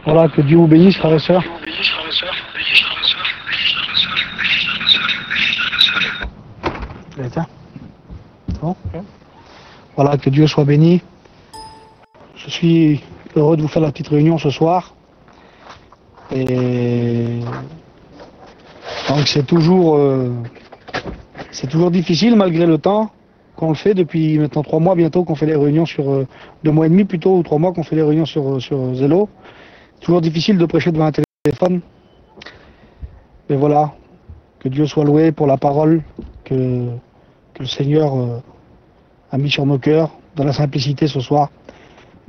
Voilà, que Dieu vous bénisse, frères et sœurs. Bon. Voilà, que Dieu soit béni. Je suis heureux de vous faire la petite réunion ce soir. Et donc c'est toujours difficile malgré le temps qu'on le fait depuis maintenant 3 mois bientôt qu'on fait les réunions sur 2 mois et demi plutôt ou 3 mois qu'on fait les réunions sur Zello. Toujours difficile de prêcher devant un téléphone. Mais voilà, que Dieu soit loué pour la parole que le Seigneur a mis sur nos cœurs dans la simplicité ce soir.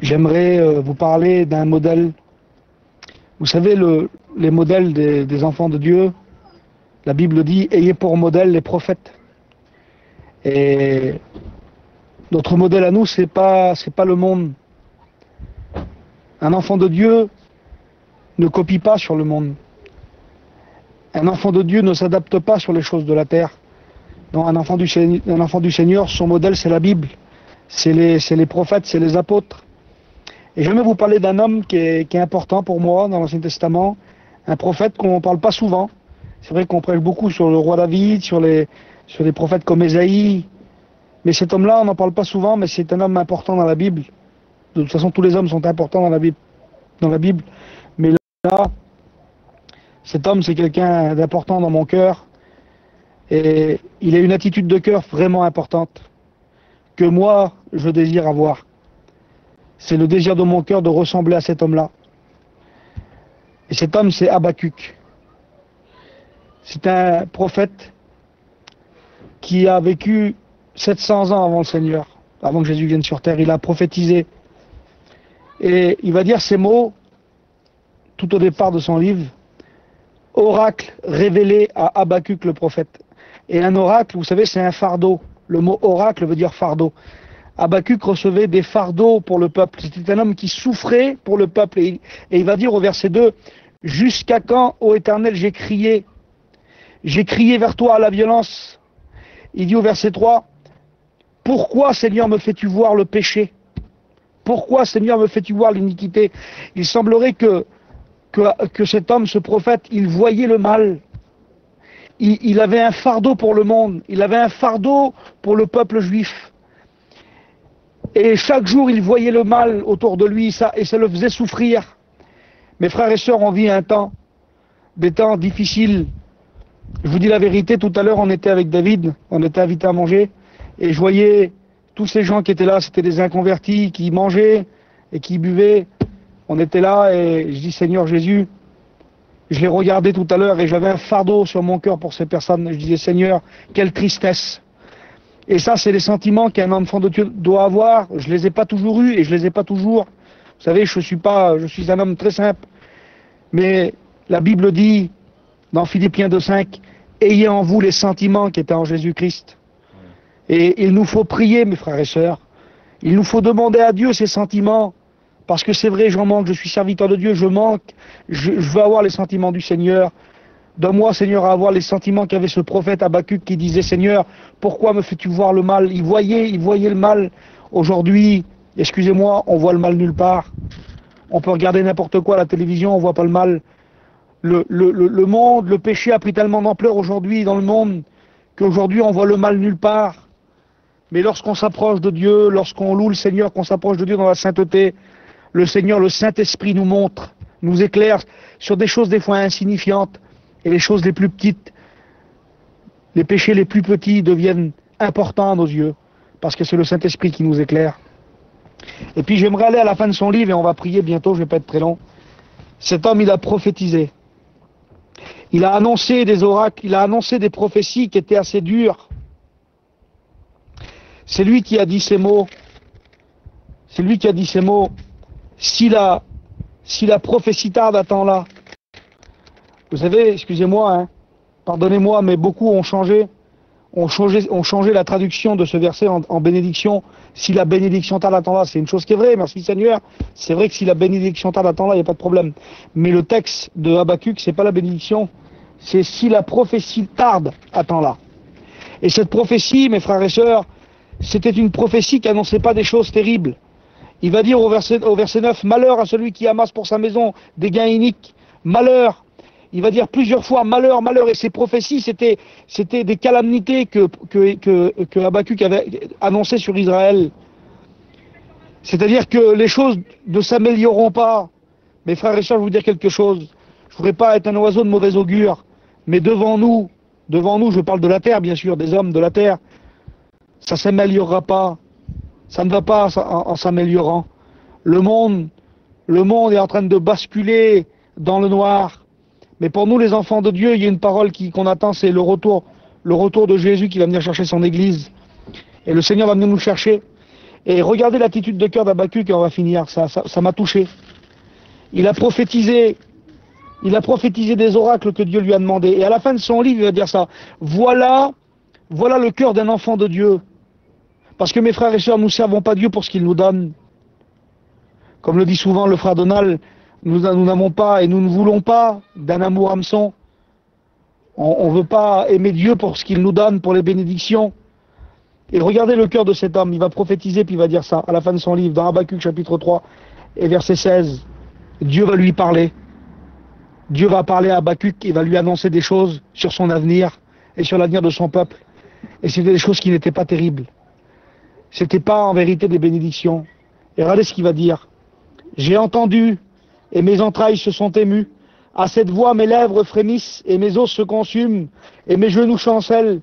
J'aimerais vous parler d'un modèle. Vous savez, les modèles des enfants de Dieu, la Bible dit, ayez pour modèle les prophètes. Et notre modèle à nous, c'est pas le monde. Un enfant de Dieu ne copie pas sur le monde. Un enfant de Dieu ne s'adapte pas sur les choses de la terre. Non, un enfant du Seigneur, son modèle, c'est la Bible. C'est les prophètes, c'est les apôtres. Et j'aimerais vous parler d'un homme qui est important pour moi dans l'Ancien Testament, un prophète qu'on ne parle pas souvent. C'est vrai qu'on prêche beaucoup sur le roi David, sur les prophètes comme Ésaïe, mais cet homme-là, on n'en parle pas souvent, mais c'est un homme important dans la Bible. De toute façon, tous les hommes sont importants dans la Bible. Mais là, cet homme, c'est quelqu'un d'important dans mon cœur, et il a une attitude de cœur vraiment importante, que moi, je désire avoir. C'est le désir de mon cœur de ressembler à cet homme-là. Et cet homme, c'est Habakkuk. C'est un prophète qui a vécu 700 ans avant le Seigneur, avant que Jésus vienne sur terre. Il a prophétisé. Et il va dire ces mots, tout au départ de son livre, oracle révélé à Habakkuk le prophète. Et un oracle, vous savez, c'est un fardeau. Le mot oracle veut dire fardeau. Habakkuk recevait des fardeaux pour le peuple. C'était un homme qui souffrait pour le peuple. Et il va dire au verset 2, « Jusqu'à quand, ô Éternel, j'ai crié vers toi à la violence ?» Il dit au verset 3, « Pourquoi, Seigneur, me fais-tu voir le péché? Pourquoi, Seigneur, me fais-tu voir l'iniquité ?» Il semblerait que cet homme, ce prophète, il voyait le mal. Il avait un fardeau pour le monde. Il avait un fardeau pour le peuple juif. Et chaque jour, il voyait le mal autour de lui, et ça le faisait souffrir. Mes frères et sœurs, on vit des temps difficiles. Je vous dis la vérité, tout à l'heure, on était avec David, on était invités à manger, et je voyais tous ces gens qui étaient là, c'était des inconvertis qui mangeaient et qui buvaient. On était là, et je dis, Seigneur Jésus, je les regardais tout à l'heure, et j'avais un fardeau sur mon cœur pour ces personnes. Je disais, Seigneur, quelle tristesse. Et ça, c'est les sentiments qu'un enfant de Dieu doit avoir. Je les ai pas toujours eus et je les ai pas toujours. Vous savez, je suis un homme très simple. Mais la Bible dit, dans Philippiens 2,5, ayez en vous les sentiments qui étaient en Jésus-Christ. Et il nous faut prier, mes frères et sœurs. Il nous faut demander à Dieu ces sentiments. Parce que c'est vrai, j'en manque, je suis serviteur de Dieu, je manque. Je veux avoir les sentiments du Seigneur. Donne-moi, Seigneur, à avoir les sentiments qu'avait ce prophète Habakkuk qui disait, Seigneur, pourquoi me fais-tu voir le mal? Il voyait le mal. Aujourd'hui, excusez-moi, on voit le mal nulle part. On peut regarder n'importe quoi à la télévision, on voit pas le mal. Le monde, le péché a pris tellement d'ampleur aujourd'hui dans le monde qu'aujourd'hui on voit le mal nulle part. Mais lorsqu'on s'approche de Dieu, lorsqu'on loue le Seigneur, qu'on s'approche de Dieu dans la sainteté, le Seigneur, le Saint-Esprit nous montre, nous éclaire sur des choses des fois insignifiantes. Et les choses les plus petites, les péchés les plus petits deviennent importants à nos yeux, parce que c'est le Saint-Esprit qui nous éclaire. Et puis j'aimerais aller à la fin de son livre, et on va prier bientôt, je ne vais pas être très long. Cet homme, il a prophétisé. Il a annoncé des oracles, il a annoncé des prophéties qui étaient assez dures. C'est lui qui a dit ces mots. C'est lui qui a dit ces mots. Si la prophétie tarde, attends-la. Vous savez, excusez-moi, hein, pardonnez-moi, mais beaucoup ont changé la traduction de ce verset en bénédiction. Si la bénédiction tarde, attends-la, c'est une chose qui est vraie, merci Seigneur. C'est vrai que si la bénédiction tarde, attends-la, il n'y a pas de problème. Mais le texte de Habakkuk, c'est pas la bénédiction, c'est si la prophétie tarde, attends-la. Et cette prophétie, mes frères et sœurs, c'était une prophétie qui annonçait pas des choses terribles. Il va dire au verset 9, malheur à celui qui amasse pour sa maison des gains iniques, malheur. Il va dire plusieurs fois malheur, malheur. Et ces prophéties, c'était des calamités que Habakkuk avait annoncées sur Israël. C'est-à-dire que les choses ne s'amélioreront pas. Mes frères et sœurs, je vais vous dire quelque chose. Je ne voudrais pas être un oiseau de mauvais augure, mais devant nous, je parle de la terre, bien sûr, des hommes de la terre, ça ne s'améliorera pas. Ça ne va pas en s'améliorant. Le monde est en train de basculer dans le noir. Mais pour nous, les enfants de Dieu, il y a une parole qu'on attend, c'est le retour de Jésus qui va venir chercher son Église. Et le Seigneur va venir nous chercher. Et regardez l'attitude de cœur d'Habakkuk et on va finir. Ça m'a touché. Il a prophétisé des oracles que Dieu lui a demandé. Et à la fin de son livre, il va dire ça. Voilà le cœur d'un enfant de Dieu. Parce que mes frères et sœurs, nous ne servons pas Dieu pour ce qu'il nous donne. Comme le dit souvent le frère Donald, nous n'avons pas et nous ne voulons pas d'un amour hameçon. On ne veut pas aimer Dieu pour ce qu'il nous donne, pour les bénédictions. Et regardez le cœur de cet homme, il va prophétiser puis il va dire ça à la fin de son livre, dans Habakkuk chapitre 3 et verset 16. Dieu va lui parler. Dieu va parler à Habakkuk et va lui annoncer des choses sur son avenir et sur l'avenir de son peuple. Et c'était des choses qui n'étaient pas terribles. C'était pas en vérité des bénédictions. Et regardez ce qu'il va dire. J'ai entendu et mes entrailles se sont émues. À cette voix, mes lèvres frémissent et mes os se consument et mes genoux chancellent.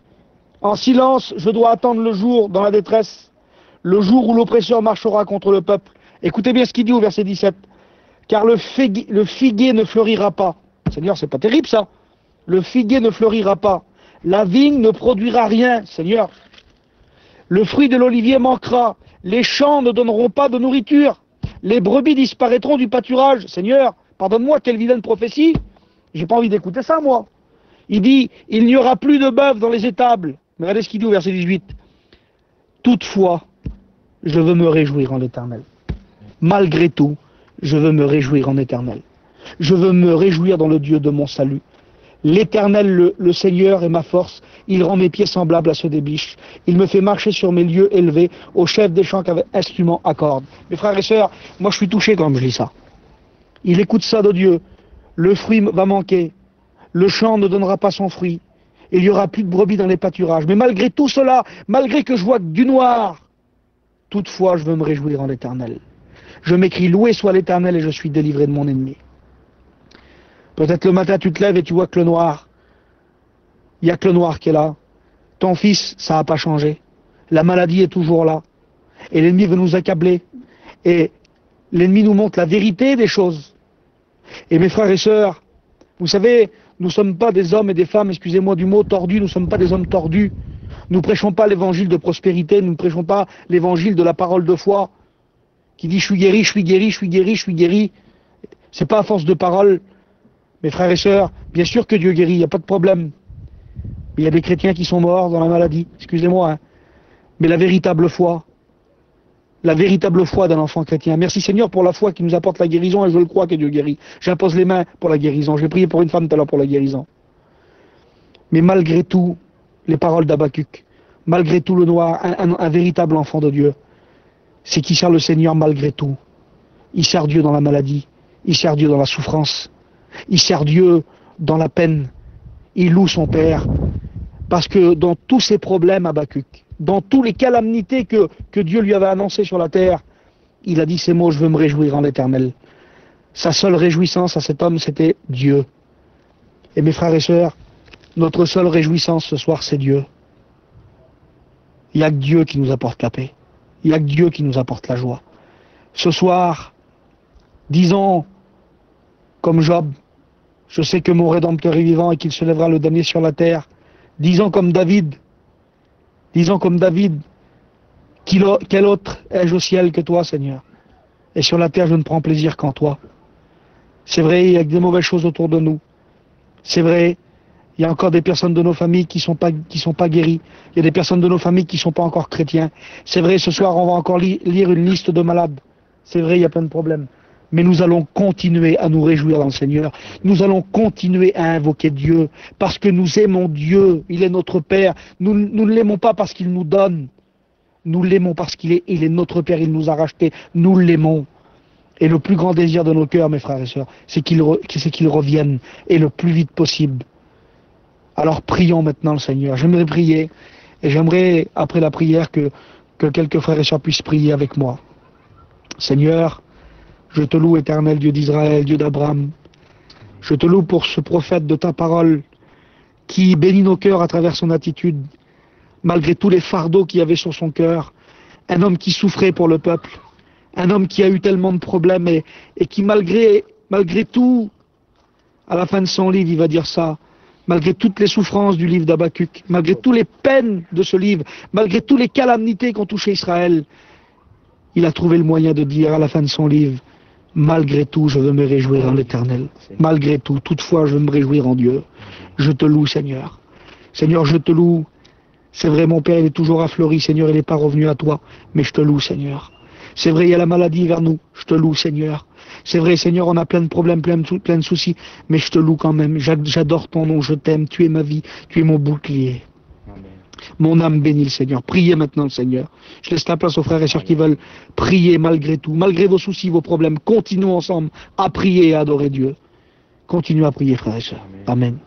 En silence, je dois attendre le jour dans la détresse, le jour où l'oppresseur marchera contre le peuple. Écoutez bien ce qu'il dit au verset 17. Car le figuier ne fleurira pas. Seigneur, c'est pas terrible ça. Le figuier ne fleurira pas. La vigne ne produira rien, Seigneur. Le fruit de l'olivier manquera. Les champs ne donneront pas de nourriture. Les brebis disparaîtront du pâturage. Seigneur, pardonne-moi, quelle vilaine prophétie. J'ai pas envie d'écouter ça, moi. Il dit, il n'y aura plus de bœuf dans les étables. Mais regardez ce qu'il dit au verset 18. Toutefois, je veux me réjouir en l'Éternel. Malgré tout, je veux me réjouir en l'Éternel. Je veux me réjouir dans le Dieu de mon salut. L'Éternel, le Seigneur est ma force. Il rend mes pieds semblables à ceux des biches. Il me fait marcher sur mes lieux élevés, au chef des chants qu'avec instrument à cordes. Mes frères et sœurs, moi je suis touché quand je lis ça. Il écoute ça de Dieu. Le fruit va manquer. Le champ ne donnera pas son fruit. Il n'y aura plus de brebis dans les pâturages. Mais malgré tout cela, malgré que je vois du noir, toutefois je veux me réjouir en l'Éternel. Je m'écris, loué soit l'Éternel et je suis délivré de mon ennemi. Peut-être le matin tu te lèves et tu vois que le noir, il n'y a que le noir qui est là. Ton fils, ça n'a pas changé. La maladie est toujours là. Et l'ennemi veut nous accabler. Et l'ennemi nous montre la vérité des choses. Et mes frères et sœurs, vous savez, nous ne sommes pas des hommes et des femmes, excusez-moi du mot, tordus, nous ne sommes pas des hommes tordus. Nous ne prêchons pas l'évangile de prospérité, nous ne prêchons pas l'évangile de la parole de foi, qui dit je suis guéri, je suis guéri, je suis guéri, je suis guéri. C'est pas à force de parole. Mes frères et sœurs, bien sûr que Dieu guérit, il n'y a pas de problème. Mais il y a des chrétiens qui sont morts dans la maladie, excusez-moi. Hein. Mais la véritable foi d'un enfant chrétien. Merci Seigneur pour la foi qui nous apporte la guérison et je le crois que Dieu guérit. J'impose les mains pour la guérison. Je vais prier pour une femme tout à l'heure pour la guérison. Mais malgré tout, les paroles d'Habakkuk, malgré tout le noir, un véritable enfant de Dieu, c'est qui sert le Seigneur malgré tout. Il sert Dieu dans la maladie, il sert Dieu dans la souffrance, il sert Dieu dans la peine, il loue son Père. Parce que dans tous ces problèmes, Habakkuk, dans tous les calamités que Dieu lui avait annoncées sur la terre, il a dit ces mots, je veux me réjouir en l'Éternel. Sa seule réjouissance à cet homme, c'était Dieu. Et mes frères et sœurs, notre seule réjouissance ce soir, c'est Dieu. Il n'y a que Dieu qui nous apporte la paix. Il n'y a que Dieu qui nous apporte la joie. Ce soir, disons, comme Job, je sais que mon Rédempteur est vivant et qu'il se lèvera le dernier sur la terre. Disons comme David, quel autre ai-je au ciel que toi, Seigneur? Et sur la terre, je ne prends plaisir qu'en toi. C'est vrai, il y a des mauvaises choses autour de nous. C'est vrai, il y a encore des personnes de nos familles qui sont pas guéries. Il y a des personnes de nos familles qui sont pas encore chrétiens. C'est vrai, ce soir, on va encore lire une liste de malades. C'est vrai, il y a plein de problèmes. Mais nous allons continuer à nous réjouir dans le Seigneur. Nous allons continuer à invoquer Dieu parce que nous aimons Dieu. Il est notre Père. Nous ne l'aimons pas parce qu'il nous donne. Nous l'aimons parce il est notre Père, il nous a rachetés, nous l'aimons. Et le plus grand désir de nos cœurs, mes frères et sœurs, c'est qu'il revienne, et le plus vite possible. Alors prions maintenant le Seigneur. J'aimerais prier, et j'aimerais, après la prière, que quelques frères et sœurs puissent prier avec moi. Seigneur, je te loue, éternel Dieu d'Israël, Dieu d'Abraham. Je te loue pour ce prophète de ta parole qui bénit nos cœurs à travers son attitude, malgré tous les fardeaux qu'il y avait sur son cœur. Un homme qui souffrait pour le peuple, un homme qui a eu tellement de problèmes et qui malgré tout, à la fin de son livre, il va dire ça, malgré toutes les souffrances du livre d'Habakkuk, malgré toutes les peines de ce livre, malgré toutes les calamités qu'ont touché Israël, il a trouvé le moyen de dire à la fin de son livre, malgré tout, je veux me réjouir en l'Éternel. Malgré tout, toutefois, je veux me réjouir en Dieu. Je te loue, Seigneur. Seigneur, je te loue. C'est vrai, mon Père, il est toujours affleuri, Seigneur, il n'est pas revenu à toi, mais je te loue, Seigneur. C'est vrai, il y a la maladie vers nous, je te loue, Seigneur. C'est vrai, Seigneur, on a plein de problèmes, plein de soucis, mais je te loue quand même. J'adore ton nom, je t'aime, tu es ma vie, tu es mon bouclier. Amen. Mon âme bénit le Seigneur. Priez maintenant le Seigneur. Je laisse la place aux frères et sœurs qui veulent prier malgré tout, malgré vos soucis, vos problèmes. Continuons ensemble à prier et à adorer Dieu. Continuez à prier, frères et sœurs. Amen.